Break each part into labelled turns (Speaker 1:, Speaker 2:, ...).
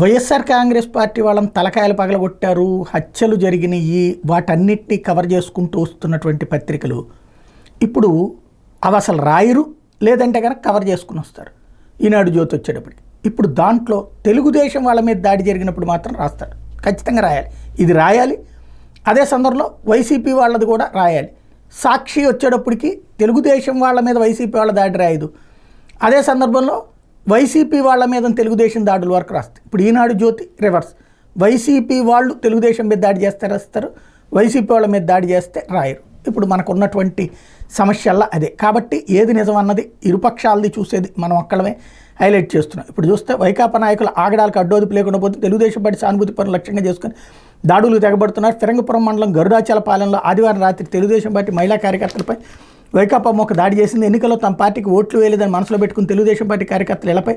Speaker 1: YSR Congress party వాళ్ళని తలకాయలు పగలగొట్టారు, హత్యలు జరిగినాయి, వాటన్నిటినీ కవర్ చేసుకుంటూ వస్తున్నటువంటి పత్రికలు ఇప్పుడు అవి అసలు రాయరు, లేదంటే కనుక కవర్ చేసుకుని వస్తారు. ఈనాడు జ్యోతి వచ్చేటప్పటికి ఇప్పుడు దాంట్లో తెలుగుదేశం వాళ్ళ మీద దాడి జరిగినప్పుడు మాత్రం రాస్తారు, ఖచ్చితంగా రాయాలి, ఇది రాయాలి. అదే సందర్భంలో వైసీపీ వాళ్ళది కూడా రాయాలి. సాక్షి వచ్చేటప్పటికి తెలుగుదేశం వాళ్ళ మీద వైసీపీ వాళ్ళ దాడి రాయదు, అదే సందర్భంలో వైసీపీ వాళ్ళ మీద తెలుగుదేశం దాడుల వరకు రాస్తారు. ఇప్పుడు ఈనాడు జ్యోతి రివర్స్, వైసీపీ వాళ్ళు తెలుగుదేశం మీద దాడి చేస్తే రాస్తారు, వైసీపీ వాళ్ళ మీద దాడి చేస్తే రాయరు. ఇప్పుడు మనకు ఉన్నటువంటి సమస్యల్లా అదే. కాబట్టి ఏది నిజం అన్నది ఇరుపక్షాలది చూసేది మనం ఒక్కడమే హైలైట్ చేస్తున్నాం. ఇప్పుడు చూస్తే వైకాపా నాయకులు ఆగడాలకు అడ్డోదిపు లేకుండా పోతే తెలుగుదేశం పార్టీ సానుభూతి పనులు లక్ష్యంగా చేసుకుని దాడులు తెగబడుతున్నారు. ఫిరంగపురం మండలం గరుడాచలపాలెంలో ఆదివారం రాత్రి తెలుగుదేశం పార్టీ మహిళా కార్యకర్తలపై వైకాపా ఒక దాడి చేసింది. ఎన్నికల్లో తమ పార్టీకి ఓట్లు వేయలేదని మనసులో పెట్టుకుని తెలుగుదేశం పార్టీ కార్యకర్తలు ఇళ్లపై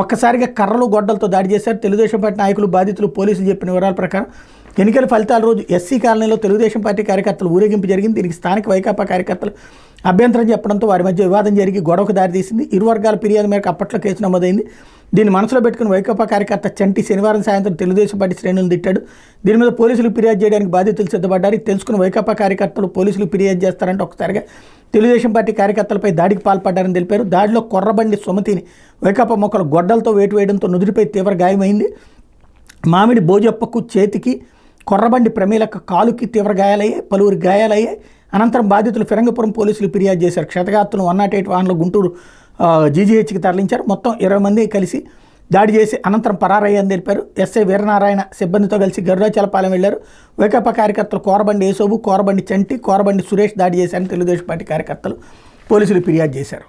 Speaker 1: ఒక్కసారిగా కర్రలు గొడ్డలతో దాడి చేశారు. తెలుగుదేశం పార్టీ నాయకులు, బాధితులు, పోలీసులు చెప్పిన వివరాల ప్రకారం ఎన్నికల ఫలితాల రోజు ఎస్సీ కాలనీలో తెలుగుదేశం పార్టీ కార్యకర్తలు ఊరేగింపు జరిగింది. దీనికి స్థానిక వైకాపా కార్యకర్తలు అభ్యంతరం చెప్పడంతో వారి మధ్య వివాదం జరిగి గొడవకు దారితీసింది. ఇరు వర్గాల ఫిర్యాదు మేరకు అప్పట్లో కేసు నమోదైంది. దీన్ని మనసులో పెట్టుకుని వైకాపా కార్యకర్త చంటి శనివారం సాయంత్రం తెలుగుదేశం పార్టీ శ్రేణులను తిట్టాడు. దీని మీద పోలీసులు ఫిర్యాదు చేయడానికి బాధితులు సిద్ధపడ్డారు. ఇది తెలుసుకుని వైకాపా కార్యకర్తలు పోలీసులు ఫిర్యాదు చేస్తారంటే ఒకసారిగా తెలుగుదేశం పార్టీ కార్యకర్తలపై దాడికి పాల్పడ్డారని తెలిపారు. దాడిలో కొర్రబండి సుమతిని వైకాపా మొక్కలు గొడ్డలతో వేటు వేయడంతో నుదుటిపై తీవ్ర గాయమైంది. మామిడి భోజప్పకు చేతికి, కొర్రబండి ప్రమీలకు కాలుకి తీవ్ర గాయాలయ్యాయి, పలువురి గాయాలయ్యాయి. అనంతరం బాధితులు ఫిరంగపురం పోలీసులు ఫిర్యాదు చేశారు. క్షతగాత్రులను 108 వాహనంలో గుంటూరు జీజీహెచ్కి తరలించారు. మొత్తం 20 మంది కలిసి దాడి చేసి అనంతరం పరారయ్యని తెలిపారు. ఎస్ఐ వీరనారాయణ సిబ్బందితో కలిసి గరుడాచలపాలెం వెళ్లారు. వైకాపా కార్యకర్తలు కోరబండి యేసోబు, కోరబండి చంటి, కోరబండి సురేష్ దాడి చేశారని తెలుగుదేశం పార్టీ కార్యకర్తలు పోలీసులు ఫిర్యాదు చేశారు.